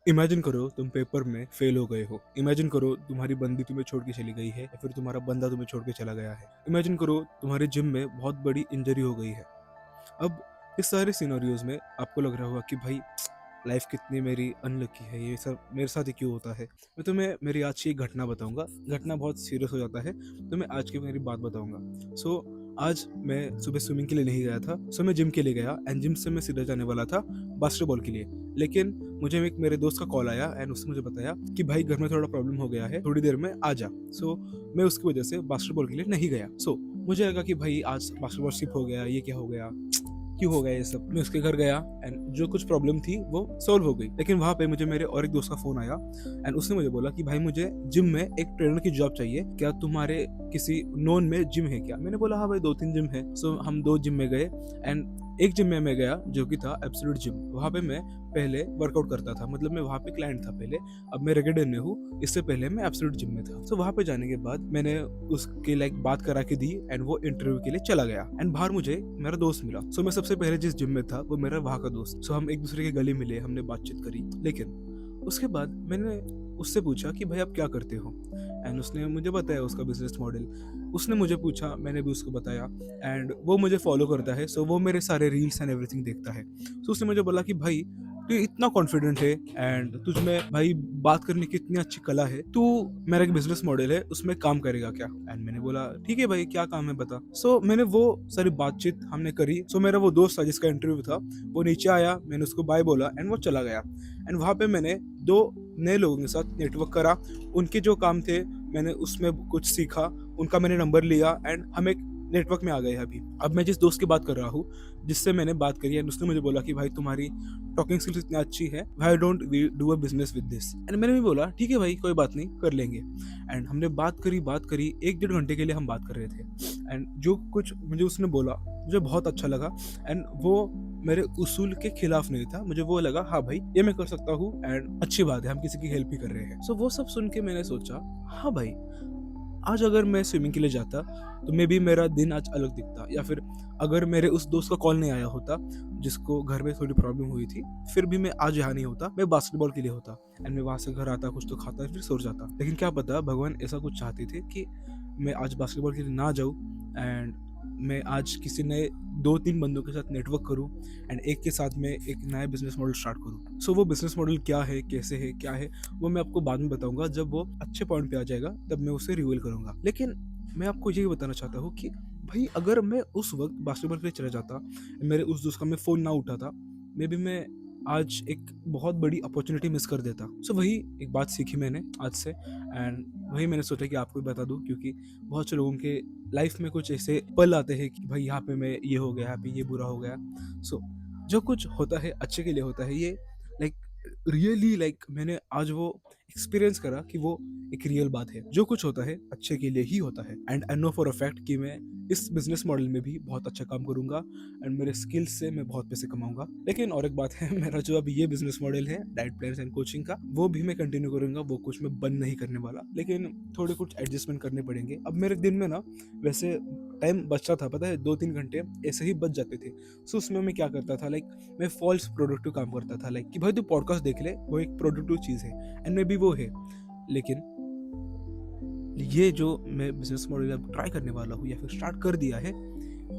Imagine करो तुम paper में फेल हो गए हो। इमेजिन करो तुम्हारी बंदी तुम्हें छोड़ के चली गई है या फिर तुम्हारा बंदा तुम्हें छोड़ के चला गया है। इमेजिन करो तुम्हारे जिम में बहुत बड़ी इंजरी हो गई है। अब इस सारे सिनेरियोज में आपको लग रहा होगा कि भाई लाइफ कितनी मेरी अनलकी है, ये सब मेरे साथ ही क्यों होता है। मैं तुम्हें मेरी आज की एक घटना बताऊंगा। घटना बहुत सीरियस हो जाता है तो मैं आज की मेरी बात बताऊंगा। आज मैं सुबह स्विमिंग के लिए नहीं गया था। मैं जिम के लिए गया एंड जिम से मैं सीधा जाने वाला था बास्केटबॉल के लिए। लेकिन मुझे एक मेरे दोस्त का कॉल आया एंड उसने मुझे बताया कि भाई घर में थोड़ा प्रॉब्लम हो गया है, थोड़ी देर में आ जा। मैं उसकी वजह से बास्केटबॉल के लिए नहीं गया। मुझे लगा कि भाई आज बास्केटबॉल स्किप हो गया, ये क्या हो गया, क्यों हो गया ये सब। मैं उसके घर गया एंड जो कुछ प्रॉब्लम थी वो सॉल्व हो गई। लेकिन वहां पे मुझे मेरे और एक दोस्त का फोन आया एंड उसने मुझे बोला कि भाई मुझे जिम में एक ट्रेनर की जॉब चाहिए, क्या तुम्हारे किसी नोन में जिम है क्या। मैंने बोला हाँ भाई 2-3 जिम है। हम 2 जिम में गए एंड एक जिम में मैं गया जो कि था एब्सोल्यूट जिम। वहां पे मैं पहले वर्कआउट करता था, मतलब मैं वहां पे क्लाइंट था पहले। अब मैं रेगुलर में हूँ, इससे पहले मैं एब्सोल्यूट जिम में था। वहां पे जाने के बाद मैंने उसके बात करा के दी एंड वो इंटरव्यू के लिए चला गया एंड बाहर मुझे मेरा दोस्त मिला। मैं सबसे पहले जिस जिम में था वो मेरा वहां का दोस्त। हम एक दूसरे के गले मिले, हमने बातचीत करी। लेकिन उसके बाद मैंने उससे पूछा कि भाई आप क्या करते हो एंड उसने मुझे बताया उसका बिजनेस मॉडल। उसने मुझे पूछा, मैंने भी उसको बताया एंड वो मुझे फॉलो करता है। वो मेरे सारे रील्स एंड एवरीथिंग देखता है। उसने मुझे बोला कि भाई तू इतना कॉन्फिडेंट है एंड तुझ में भाई बात करने की इतनी अच्छी कला है, तू मेरा एक बिजनेस मॉडल है उसमें काम करेगा क्या। एंड मैंने बोला ठीक है भाई, क्या काम है बता। मैंने वो सारी बातचीत हमने करी। मेरा वो दोस्त था जिसका इंटरव्यू था, वो नीचे आया, मैंने उसको बाय बोला एंड वो चला गया। एंड वहां पे मैंने 2 नए लोगों के साथ नेटवर्क करा। उनके जो काम थे मैंने उसमें कुछ सीखा, उनका मैंने नंबर लिया एंड हम एक नेटवर्क में आ गए। अब मैं जिस दोस्त की बात कर रहा हूँ, जिससे मैंने बात करी एंड उसने मुझे बोला कि भाई तुम्हारी टॉकिंग स्किल्स इतनी अच्छी है, why don't we do a business with this. And मैंने भी बोला ठीक है भाई, कोई बात नहीं, कर लेंगे। एंड हमने बात करी 1-1.5 घंटे के लिए हम बात कर रहे थे। एंड जो कुछ मुझे उसने बोला मुझे बहुत अच्छा लगा एंड वो मेरे उसूल के खिलाफ नहीं था। मुझे वो लगा हाँ भाई ये मैं कर सकता हूँ एंड अच्छी बात है, हम किसी की हेल्प ही कर रहे हैं। वो सब सुन के मैंने सोचा हाँ भाई, आज अगर मैं स्विमिंग के लिए जाता तो मे बी मेरा दिन आज अलग दिखता, या फिर अगर मेरे उस दोस्त का कॉल नहीं आया होता जिसको घर में थोड़ी प्रॉब्लम हुई थी, फिर भी मैं आज यहाँ नहीं होता, मैं बास्केटबॉल के लिए होता एंड मैं वहां से घर आता, कुछ तो खाता, फिर सो जाता। लेकिन क्या पता भगवान ऐसा कुछ चाहते थे कि मैं आज बास्केटबॉल के लिए ना जाऊँ एंड मैं आज किसी नए 2-3 बंदों के साथ नेटवर्क करूं एंड एक के साथ में एक नया बिजनेस मॉडल स्टार्ट करूं। वो बिजनेस मॉडल क्या है, कैसे है, क्या है, वो मैं आपको बाद में बताऊंगा। जब वो अच्छे पॉइंट पे आ जाएगा तब मैं उसे रिवील करूंगा। लेकिन मैं आपको यही बताना चाहता हूँ कि भाई अगर मैं उस वक्त बास्केटबॉल के लिए चला जाता, मेरे उस दोस्त का मैं फ़ोन ना उठाता, मे बी मैं आज एक बहुत बड़ी अपॉर्चुनिटी मिस कर देता। वही एक बात सीखी मैंने आज से एंड वही मैंने सोचा कि आपको भी बता दूं, क्योंकि बहुत से लोगों के लाइफ में कुछ ऐसे पल आते हैं कि भाई यहाँ पे मैं ये हो गया, यहाँ पे ये बुरा हो गया। सो जो कुछ होता है अच्छे के लिए होता है। ये लाइक रियली मैंने आज वो एक्सपीरियंस करा कि वो एक रियल बात है। जो कुछ होता है अच्छे के लिए ही होता है and I know for a fact कि मैं इस बिजनेस मॉडल में भी बहुत अच्छा काम करूंगा एंड मेरे स्किल्स से मैं बहुत पैसे कमाऊंगा। लेकिन और एक बात है, मेरा जो अभी ये बिजनेस मॉडल है डाइट प्लान्स एंड कोचिंग का, वो भी मैं कंटिन्यू करूंगा। वो कुछ मैं बंद नहीं करने वाला, लेकिन थोड़े कुछ एडजस्टमेंट करने पड़ेंगे। अब मेरे दिन में ना वैसे टाइम बचता था, पता है 2-3 घंटे ऐसे ही बच जाते थे। उसमें मैं क्या करता था, मैं फॉल्स प्रोडक्टिव काम करता था, कि भाई तू पॉडकास्ट देख ले, वो एक प्रोडक्टिव चीज़ है एंड मे बी वो है। लेकिन ये जो मैं बिजनेस मॉडल अब ट्राई करने वाला हूँ या फिर स्टार्ट कर दिया है,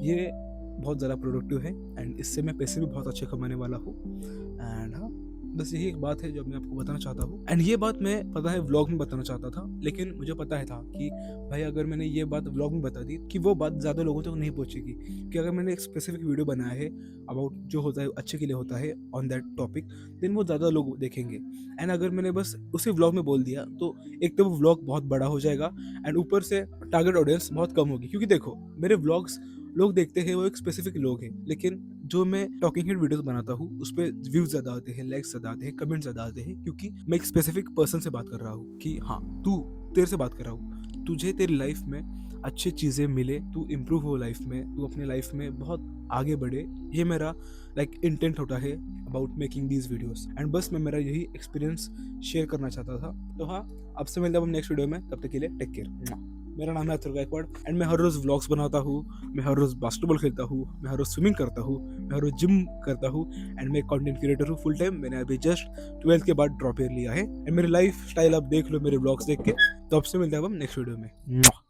ये बहुत ज़्यादा प्रोडक्टिव है एंड इससे मैं पैसे भी बहुत अच्छे कमाने वाला हूँ। एंड हाँ, बस यही एक बात है जो मैं आपको बताना चाहता हूँ। एंड ये बात मैं पता है व्लॉग में बताना चाहता था, लेकिन मुझे पता है था कि भाई अगर मैंने ये बात व्लॉग में बता दी कि वो बात ज़्यादा लोगों तक नहीं पहुँचेगी। कि अगर मैंने एक स्पेसिफिक वीडियो बनाया है अबाउट जो होता है अच्छे के लिए होता है ऑन दैट टॉपिक, देन वो ज़्यादा लोग देखेंगे। एंड अगर मैंने बस उसी व्लॉग में बोल दिया तो एक तो वो व्लॉग बहुत बड़ा हो जाएगा एंड ऊपर से टारगेट ऑडियंस बहुत कम होगी। क्योंकि देखो मेरे व्लॉग्स लोग देखते हैं, वो एक स्पेसिफिक लोग हैं, लेकिन जो मैं टॉकिंग हेड वीडियोस बनाता हूँ उस पर व्यूज ज्यादा आते हैं, लाइक्स ज्यादा आते हैं, कमेंट ज्यादा आते हैं, क्योंकि मैं एक स्पेसिफिक पर्सन से बात कर रहा हूँ कि हाँ तू, तेरे से बात कर रहा हूँ, तुझे तेरी लाइफ में अच्छी चीजें मिले, तू इम्प्रूव हो लाइफ में, तू अपने लाइफ में बहुत आगे बढ़े। ये मेरा इंटेंट होता है about making these videos and बस मैं मेरा यही एक्सपीरियंस शेयर करना चाहता था। तो हाँ, आपसे मिलता हूँ नेक्स्ट वीडियो में, तब तक के लिए टेक केयर। मेरा नाम है अथुल गायकवाड़ एंड मैं हर रोज व्लॉग्स बनाता हूँ, मैं हर रोज बास्केटबॉल खेलता हूँ, मैं हर रोज स्विमिंग करता हूँ, मैं हर रोज जिम करता हूँ एंड मैं कंटेंट क्रिएटर हूँ फुल टाइम। मैंने अभी जस्ट 12th के बाद ड्रॉप ईयर लिया है एंड मेरी लाइफ स्टाइल आप देख लो मेरे व्लॉग्स देख के। तो आपसे मिलते हैं हम नेक्स्ट वीडियो में।